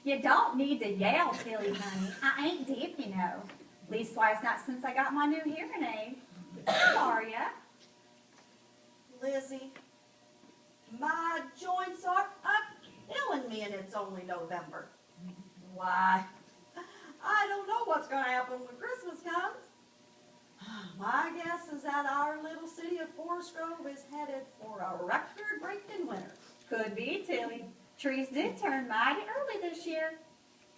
You don't need to yell, Tilly, honey. I ain't deaf, you know. Leastwise, not since I got my new hearing aid. How are ya? Lizzie, my joints are killing me and it's only November. Why, I don't know what's going to happen when Christmas comes. My guess is that our little city of Forest Grove is headed for a record-breaking winter. Could be, Tilly. Trees did turn mighty early this year.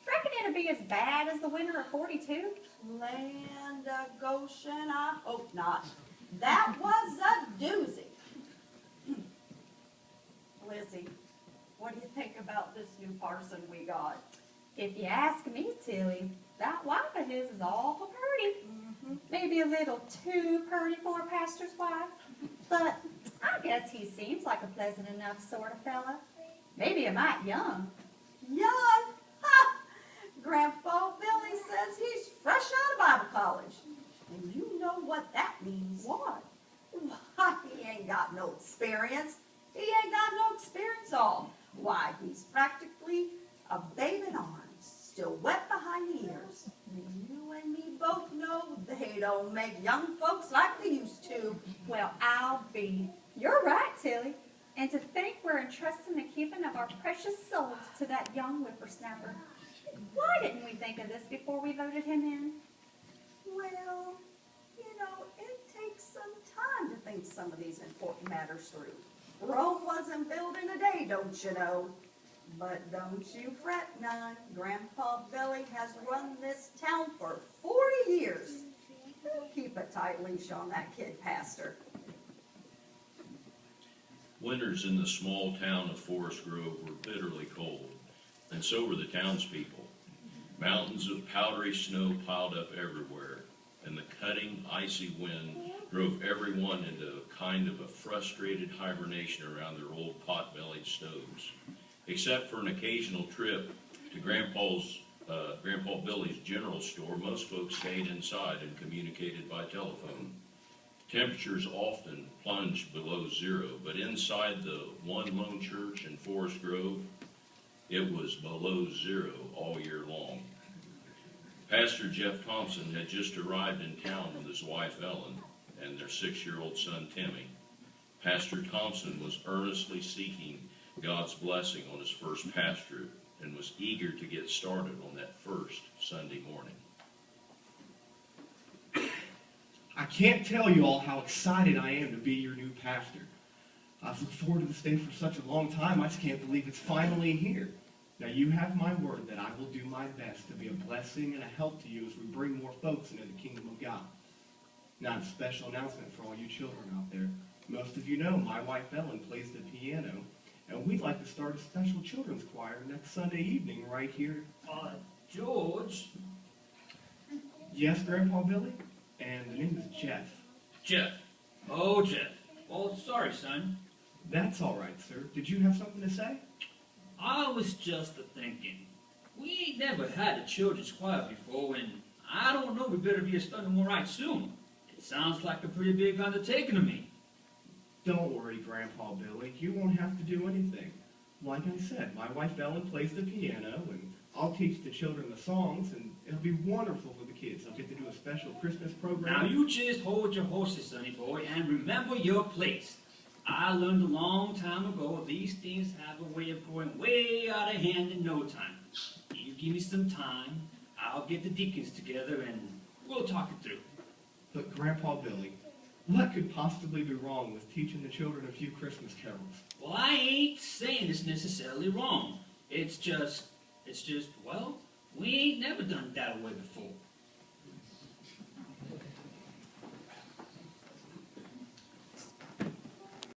Reckon it'll be as bad as the winter of '42? Land of Goshen, I hope not. That was a doozy. Lizzie, what do you think about this new parson we got? If you ask me, Tilly, that wife of his is awful purty. Maybe a little too purty for a pastor's wife. But I guess he seems like a pleasant enough sort of fella. Maybe a mite young. Young? Ha! Grandpa Billy says he's fresh out of Bible college. And you know what that means. What? Why, he ain't got no experience. He ain't got no experience all. Why, he's practically a babe in arms, still wet behind the ears. And you and me both know they don't make young folks like they used to. Well, I'll be. You're right, Tilly. And to think we're entrusting the keeping of our precious souls to that young whippersnapper. Why didn't we think of this before we voted him in? Well, you know, it takes some time to think some of these important matters through. Rome wasn't built in a day, don't you know? But don't you fret none. Grandpa Billy has run this town for 40 years. He'll keep a tight leash on that kid pastor. Winters in the small town of Forest Grove were bitterly cold, and so were the townspeople. Mountains of powdery snow piled up everywhere, and the cutting, icy wind drove everyone into a kind of a frustrated hibernation around their old pot-bellied stoves. Except for an occasional trip to Grandpa Billy's general store, most folks stayed inside and communicated by telephone. Temperatures often plunged below zero, but inside the one lone church in Forest Grove, it was below zero all year long. Pastor Jeff Thompson had just arrived in town with his wife Ellen and their 6-year-old son Timmy. Pastor Thompson was earnestly seeking God's blessing on his first pastorate and was eager to get started on that first Sunday morning. I can't tell you all how excited I am to be your new pastor. I've looked forward to this day for such a long time, I just can't believe it's finally here. Now you have my word that I will do my best to be a blessing and a help to you as we bring more folks into the kingdom of God. Now a special announcement for all you children out there. Most of you know my wife Ellen plays the piano, and we'd like to start a special children's choir next Sunday evening right here. George? Yes, Grandpa Billy? And the name is Jeff. Jeff. Oh, Jeff. Oh, sorry, son. That's all right, sir. Did you have something to say? I was just a-thinking. We ain't never had a children's choir before, and I don't know, we better be starting one right soon. It sounds like a pretty big undertaking to me. Don't worry, Grandpa Billy. You won't have to do anything. Like I said, my wife Ellen plays the piano, and I'll teach the children the songs, and it'll be wonderful for the kids. I'll get to do a special Christmas program. Now you just hold your horses, sonny boy, and remember your place. I learned a long time ago these things have a way of going way out of hand in no time. You give me some time, I'll get the deacons together, and we'll talk it through. But Grandpa Billy, what could possibly be wrong with teaching the children a few Christmas carols? Well, I ain't saying it's necessarily wrong. It's just, well, we ain't never done it that way before.